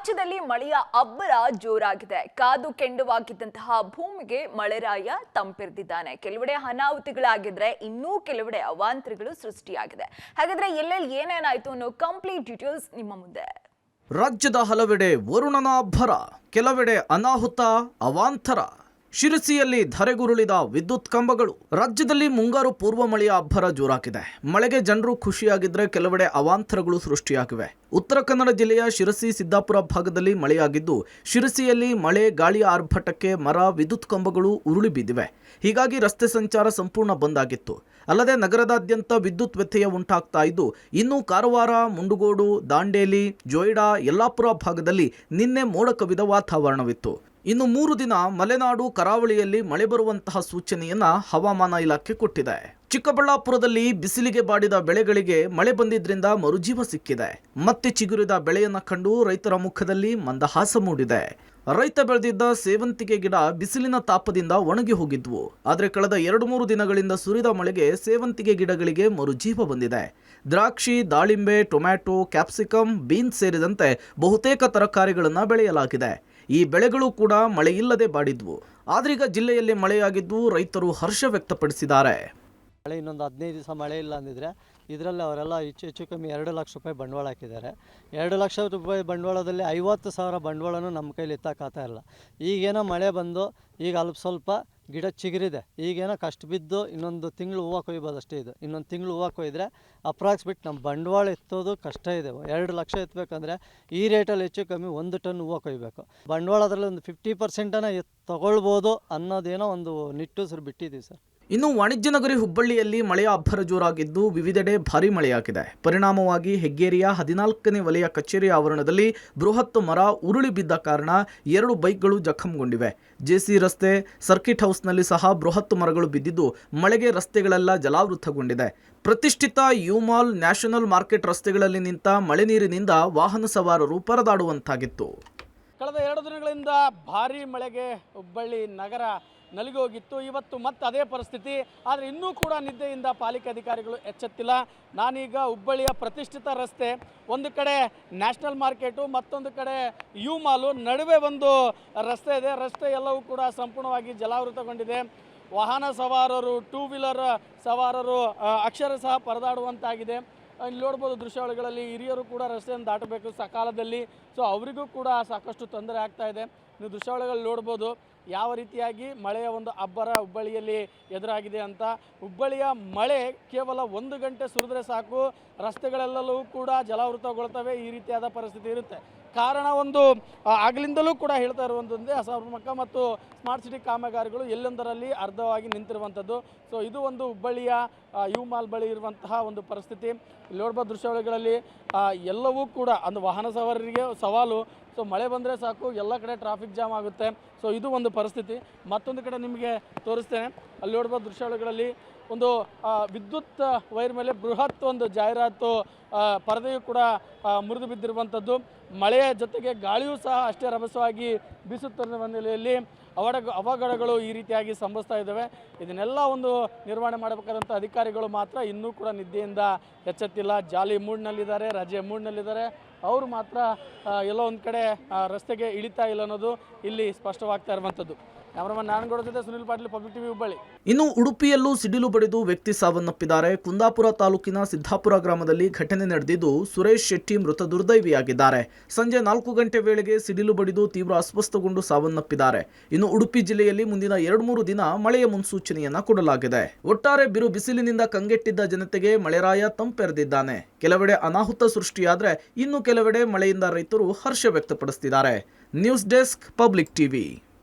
ರಾಜ್ಯದಲ್ಲಿ ಮಳೆಯ ಅಬ್ಬರ ಜೋರಾಗಿದೆ. ಕಾದು ಕೆಂಡವಾಗಿದ್ದಂತಹ ಭೂಮಿಗೆ ಮಳೆರಾಯ ತಂಪೆರೆದಿದ್ದಾನೆ. ಕೆಲವೆಡೆ ಅನಾಹುತಿಗಳಾಗಿದ್ರೆ ಇನ್ನೂ ಕೆಲವೆಡೆ ಅವಾಂತರಗಳು ಸೃಷ್ಟಿಯಾಗಿದೆ. ಹಾಗಾದ್ರೆ ಎಲ್ಲೆಲ್ಲಿ ಏನೇನಾಯ್ತು ಅನ್ನೋ ಕಂಪ್ಲೀಟ್ ಡೀಟೇಲ್ಸ್ ನಿಮ್ಮ ಮುಂದೆ. ರಾಜ್ಯದ ಹಲವೆಡೆ ವರುಣನ ಅಬ್ಬರ, ಕೆಲವೆಡೆ ಅನಾಹುತ, ಅವಾಂತರ. ಶಿರಸಿಯಲ್ಲಿ ಧರೆಗುರುಳಿದ ವಿದ್ಯುತ್ ಕಂಬಗಳು. ರಾಜ್ಯದಲ್ಲಿ ಮುಂಗಾರು ಪೂರ್ವ ಮಳೆಯ ಅಬ್ಬರ ಜೋರಾಗಿದೆ. ಮಳೆಗೆ ಜನರು ಖುಷಿಯಾಗಿದ್ರೆ ಕೆಲವೆಡೆ ಅವಾಂತರಗಳು ಸೃಷ್ಟಿಯಾಗಿವೆ. ಉತ್ತರ ಕನ್ನಡ ಜಿಲ್ಲೆಯ ಶಿರಸಿ ಸಿದ್ದಾಪುರ ಭಾಗದಲ್ಲಿ ಮಳೆಯಾಗಿದ್ದು, ಶಿರಸಿಯಲ್ಲಿ ಮಳೆ ಗಾಳಿಯ ಆರ್ಭಟಕ್ಕೆ ಮರ, ವಿದ್ಯುತ್ ಕಂಬಗಳು ಉರುಳಿ ಬಿದ್ದಿವೆ. ಹೀಗಾಗಿ ರಸ್ತೆ ಸಂಚಾರ ಸಂಪೂರ್ಣ ಬಂದ್ ಆಗಿತ್ತು. ಅಲ್ಲದೆ ನಗರದಾದ್ಯಂತ ವಿದ್ಯುತ್ ವ್ಯತ್ಯಯ ಉಂಟಾಗ್ತಾ ಇದ್ದು, ಇನ್ನು ಕಾರವಾರ, ಮುಂಡಗೋಡು, ದಾಂಡೇಲಿ, ಜೊಯ್ಡಾ, ಯಲ್ಲಾಪುರ ಭಾಗದಲ್ಲಿ ನಿನ್ನೆ ಮೋಡ ಕವಿದ ವಾತಾವರಣವಿತ್ತು. ಇನ್ನು 3 ದಿನ ಮಲೆನಾಡು, ಕರಾವಳಿಯಲ್ಲಿ ಮಳೆ ಬರುವಂತಹ ಸೂಚನೆಯನ್ನ ಹವಾಮಾನ ಇಲಾಖೆ ಕೊಟ್ಟಿದೆ. ಚಿಕ್ಕಬಳ್ಳಾಪುರದಲ್ಲಿ ಬಿಸಿಲಿಗೆ ಬಾಡಿದ ಬೆಳೆಗಳಿಗೆ ಮಳೆ ಬಂದಿದ್ರಿಂದ ಮರುಜೀವ ಸಿಕ್ಕಿದೆ. ಮತ್ತೆ ಚಿಗುರಿದ ಬೆಳೆಯನ್ನ ಕಂಡು ರೈತರ ಮುಖದಲ್ಲಿ ಮಂದಹಾಸ ಮೂಡಿದೆ. ರೈತ ಬೆಳೆದಿದ್ದ ಸೇವಂತಿಗೆ ಗಿಡ ಬಿಸಿಲಿನ ತಾಪದಿಂದ ಒಣಗಿ ಹೋಗಿದ್ವು. ಆದರೆ ಕಳೆದ 2-3 ದಿನಗಳಿಂದ ಸುರಿದ ಮಳೆಗೆ ಸೇವಂತಿಗೆ ಗಿಡಗಳಿಗೆ ಮರುಜೀವ ಬಂದಿದೆ. ದ್ರಾಕ್ಷಿ, ದಾಳಿಂಬೆ, ಟೊಮ್ಯಾಟೊ, ಕ್ಯಾಪ್ಸಿಕಮ್, ಬೀನ್ಸ್ ಸೇರಿದಂತೆ ಬಹುತೇಕ ತರಕಾರಿಗಳನ್ನು ಬೆಳೆಯಲಾಗಿದೆ. ಈ ಬೆಳೆಗಳು ಕೂಡ ಮಳೆಯಿಲ್ಲದೆ ಬಾಡಿದ್ವು. ಆದ್ರೀಗ ಜಿಲ್ಲೆಯಲ್ಲಿ ಮಳೆಯಾಗಿದ್ದು ರೈತರು ಹರ್ಷ ವ್ಯಕ್ತಪಡಿಸಿದ್ದಾರೆ. ಮಳೆ ಇನ್ನೊಂದು 15 ದಿವಸ ಮಳೆ ಇಲ್ಲ ಅಂದಿದ್ರೆ ಇದರಲ್ಲಿ ಅವರೆಲ್ಲ ಹೆಚ್ಚು ಕಮ್ಮಿ 2 ಲಕ್ಷ ರೂಪಾಯಿ ಬಂಡವಾಳ ಹಾಕಿದ್ದಾರೆ. 2 ಲಕ್ಷ ರೂಪಾಯಿ ಬಂಡವಾಳದಲ್ಲಿ 50,000 ಬಂಡವಾಳನೂ ನಮ್ಮ ಕೈಲಿ ಎತ್ತಕ್ಕಾಗ್ತಾ ಇಲ್ಲ. ಈಗೇನೋ ಮಳೆ ಬಂದು ಈಗ ಸ್ವಲ್ಪ ಗಿಡ ಚಿಗುರಿದೆ. ಈಗೇನೋ ಕಷ್ಟ ಬಿದ್ದು ಇನ್ನೊಂದು ತಿಂಗಳು ಹೂವು ಕೊಯ್ಬೋದು ಅಷ್ಟೇ. ಇದು ಇನ್ನೊಂದು ತಿಂಗಳು ಹೂವು ಕೊಯ್ದರೆ ಅಪ್ರಾಕ್ಸಿಮೇಟ್ ನಮ್ಮ ಬಂಡವಾಳ ಎತ್ತೋದು ಕಷ್ಟ ಇದೆ. 2 ಲಕ್ಷ ಎತ್ತಬೇಕಂದ್ರೆ ಈ ರೇಟಲ್ಲಿ ಹೆಚ್ಚು ಕಮ್ಮಿ 1 ಟನ್ ಹೂವು ಕೊಯ್ಬೇಕು. ಬಂಡವಾಳದಲ್ಲಿ ಒಂದು 50% ತಗೊಳ್ಬೋದು ಅನ್ನೋದೇನೋ ಒಂದು ನಿಟ್ಟುಸಿರು ಬಿಟ್ಟಿದ್ದೀವಿ ಸರ್. ಇನ್ನು ವಾಣಿಜ್ಯ ನಗರಿ ಹುಬ್ಬಳ್ಳಿಯಲ್ಲಿ ಮಳೆಯ ಅಬ್ಬರ ಜೋರಾಗಿದ್ದು ವಿವಿಧೆಡೆ ಭಾರೀ ಮಳೆಯಾಗಿದೆ. ಪರಿಣಾಮವಾಗಿ ಹೆಗ್ಗೇರಿಯ 14ನೇ ವಲಯ ಕಚೇರಿ ಆವರಣದಲ್ಲಿ ಬೃಹತ್ ಮರ ಉರುಳಿ ಬಿದ್ದ ಕಾರಣ 2 ಬೈಕ್ಗಳು ಜಖಂಗೊಂಡಿವೆ. ಜೆಸಿ ರಸ್ತೆ, ಸರ್ಕಿಟ್ ಹೌಸ್ನಲ್ಲಿ ಸಹ ಬೃಹತ್ ಮರಗಳು ಬಿದ್ದಿದ್ದು ಮಳೆಗೆ ರಸ್ತೆಗಳೆಲ್ಲ ಜಲಾವೃತಗೊಂಡಿದೆ. ಪ್ರತಿಷ್ಠಿತ ಯು ಮಾಲ್, ನ್ಯಾಷನಲ್ ಮಾರ್ಕೆಟ್ ರಸ್ತೆಗಳಲ್ಲಿ ನಿಂತ ಮಳೆ ನೀರಿನಿಂದ ವಾಹನ ಸವಾರರು ಪರದಾಡುವಂತಾಗಿತ್ತು. ಕಳೆದ 2 ದಿನಗಳಿಂದ ಭಾರೀ ಮಳೆಗೆ ಹುಬ್ಬಳ್ಳಿ ನಗರ ನಲಿಗೋಗಿತ್ತು. ಇವತ್ತು ಮತ್ತೆ ಅದೇ ಪರಿಸ್ಥಿತಿ. ಆದರೆ ಇನ್ನೂ ಕೂಡ ನಿದ್ದೆಯಿಂದ ಪಾಲಿಕೆ ಅಧಿಕಾರಿಗಳು ಎಚ್ಚೆತ್ತಿಲ್ಲ. ನಾನೀಗ ಹುಬ್ಬಳ್ಳಿಯ ಪ್ರತಿಷ್ಠಿತ ರಸ್ತೆ, ಒಂದು ಕಡೆ ನ್ಯಾಷನಲ್ ಮಾರ್ಕೆಟು, ಮತ್ತೊಂದು ಕಡೆ ಯು ಮಾಲು ನಡುವೆ ಒಂದು ರಸ್ತೆ ಇದೆ. ರಸ್ತೆ ಎಲ್ಲವೂ ಕೂಡ ಸಂಪೂರ್ಣವಾಗಿ ಜಲಾವೃತಗೊಂಡಿದೆ. ವಾಹನ ಸವಾರರು, 2 ವೀಲರ್ ಸವಾರರು ಅಕ್ಷರಶಃ ಪರದಾಡುವಂತಾಗಿದೆ. ಇಲ್ಲಿ ನೋಡ್ಬೋದು ದೃಶ್ಯಾವಳಿಗಳಲ್ಲಿ ಹಿರಿಯರು ಕೂಡ ರಸ್ತೆಯನ್ನು ದಾಟಬೇಕು ಸಕಾಲದಲ್ಲಿ. ಸೊ ಅವರಿಗೂ ಕೂಡ ಸಾಕಷ್ಟು ತೊಂದರೆ ಆಗ್ತಾ ಇದೆ. ನೀವು ದೃಶ್ಯಾವಳಿಗಳಲ್ಲಿ ನೋಡ್ಬೋದು ಯಾವ ರೀತಿಯಾಗಿ ಮಳೆಯ ಒಂದು ಅಬ್ಬರ ಹುಬ್ಬಳ್ಳಿಯಲ್ಲಿ ಎದುರಾಗಿದೆ ಅಂತ. ಹುಬ್ಬಳ್ಳಿಯ ಮಳೆ ಕೇವಲ 1 ಗಂಟೆ ಸುರಿದ್ರೆ ಸಾಕು, ರಸ್ತೆಗಳೆಲ್ಲವೂ ಕೂಡ ಜಲಾವೃತಗೊಳ್ತವೆ. ಈ ರೀತಿಯಾದ ಪರಿಸ್ಥಿತಿ ಇರುತ್ತೆ. ಕಾರಣ ಒಂದು ಆಗಲಿಂದಲೂ ಕೂಡ ಹೇಳ್ತಾ ಇರುವಂಥದ್ದೇ ಅಸಮರ್ಪಕ ಮತ್ತು ಸ್ಮಾರ್ಟ್ ಸಿಟಿ ಕಾಮಗಾರಿಗಳು ಎಲ್ಲೆಂದರಲ್ಲಿ ಅರ್ಧವಾಗಿ ನಿಂತಿರುವಂಥದ್ದು. ಸೊ ಇದು ಒಂದು ಹುಬ್ಬಳ್ಳಿಯ ಯು ಮಾಲ್ ಬಳಿ ಇರುವಂತಹ ಒಂದು ಪರಿಸ್ಥಿತಿ. ಇಲ್ಲಿ ನೋಡ್ಬೋದು ದೃಶ್ಯಾವಳಿಗಳಲ್ಲಿ ಎಲ್ಲವೂ ಕೂಡ ಒಂದು ವಾಹನ ಸವಾರರಿಗೆ ಸವಾಲು. ಸೊ ಮಳೆ ಬಂದರೆ ಸಾಕು ಎಲ್ಲ ಕಡೆ ಟ್ರಾಫಿಕ್ ಜಾಮ್ ಆಗುತ್ತೆ. ಸೊ ಇದು ಒಂದು ಪರಿಸ್ಥಿತಿ. ಮತ್ತೊಂದು ಕಡೆ ನಿಮಗೆ ತೋರಿಸ್ತೇನೆ. ಅಲ್ಲಿ ನೋಡ್ಬೋದು ದೃಶ್ಯಾವಳಿಗಳಲ್ಲಿ ಒಂದು ವಿದ್ಯುತ್ ವೈರ್ ಮೇಲೆ ಬೃಹತ್ ಒಂದು ಜಾಹೀರಾತು ಪರದೆಯು ಕೂಡ ಮುರಿದು ಬಿದ್ದಿರುವಂಥದ್ದು. ಮಳೆಯ ಜೊತೆಗೆ ಗಾಳಿಯೂ ಸಹ ಅಷ್ಟೇ ರಭಸವಾಗಿ ಬೀಸುತ್ತಿರುವ ಹಿನ್ನೆಲೆಯಲ್ಲಿ ಅವಘಡಗಳು ಈ ರೀತಿಯಾಗಿ ಸಂಭವಿಸ್ತಾ ಇದ್ದಾವೆ. ಇದನ್ನೆಲ್ಲ ಒಂದು ನಿರ್ವಹಣೆ ಮಾಡಬೇಕಾದಂಥ ಅಧಿಕಾರಿಗಳು ಮಾತ್ರ ಇನ್ನೂ ಕೂಡ ನಿದ್ದೆಯಿಂದ ಎಚ್ಚೆತ್ತಿಲ್ಲ. ಜಾಲಿ ಮೂಡ್ನಲ್ಲಿದ್ದಾರೆ, ರಜೆ ಮೂಡ್ನಲ್ಲಿದ್ದಾರೆ. ಅವರು ಮಾತ್ರ ಎಲ್ಲೋ ಒಂದು ಕಡೆ ರಸ್ತೆಗೆ ಇಳಿತಾ ಇಲ್ಲ ಅನ್ನೋದು ಇಲ್ಲಿ ಸ್ಪಷ್ಟವಾಗ್ತಾ ಇರುವಂಥದ್ದು. ಕ್ಯಾಮರಾಮನ್ ನಾರಾಯಣಗೌಡ ಜೊತೆ ಸುನಿಲ್ ಪಾಟೀಲ್, ಪಬ್ಲಿಕ್ ಟಿವಿ, ಹುಬ್ಬಳ್ಳಿ. ಇನ್ನು ಉಡುಪಿಯಲ್ಲೂ ಸಿಡಿಲು ಬಡಿದು ವ್ಯಕ್ತಿ ಸಾವನ್ನಪ್ಪಿದ್ದಾರೆ. ಕುಂದಾಪುರ ತಾಲೂಕಿನ ಸಿದ್ದಾಪುರ ಗ್ರಾಮದಲ್ಲಿ ಘಟನೆ ನಡೆದಿದ್ದು ಸುರೇಶ್ ಶೆಟ್ಟಿ ಮೃತ ದುರ್ದೈವಿಯಾಗಿದ್ದಾರೆ. ಸಂಜೆ 4 ಗಂಟೆ ವೇಳೆಗೆ ಸಿಡಿಲು ಬಡಿದು ತೀವ್ರ ಅಸ್ವಸ್ಥಗೊಂಡು ಸಾವನ್ನಪ್ಪಿದ್ದಾರೆ. ಇನ್ನು ಉಡುಪಿ ಜಿಲ್ಲೆಯಲ್ಲಿ ಮುಂದಿನ 2-3 ದಿನ ಮಳೆಯ ಮುನ್ಸೂಚನೆಯನ್ನ ಕೊಡಲಾಗಿದೆ. ಒಟ್ಟಾರೆ ಬಿರು ಬಿಸಿಲಿನಿಂದ ಕಂಗೆಟ್ಟಿದ್ದ ಜನತೆಗೆ ಮಳೆರಾಯ ತಂಪೆರೆದಿದ್ದಾನೆ. ಕೆಲವೆಡೆ ಅನಾಹುತ ಸೃಷ್ಟಿಯಾದ್ರೆ ಇನ್ನು ಕೆಲವೆಡೆ ಮಳೆಯಿಂದ ರೈತರು ಹರ್ಷ ವ್ಯಕ್ತಪಡಿಸುತ್ತಿದ್ದಾರೆ. News desk, public TV.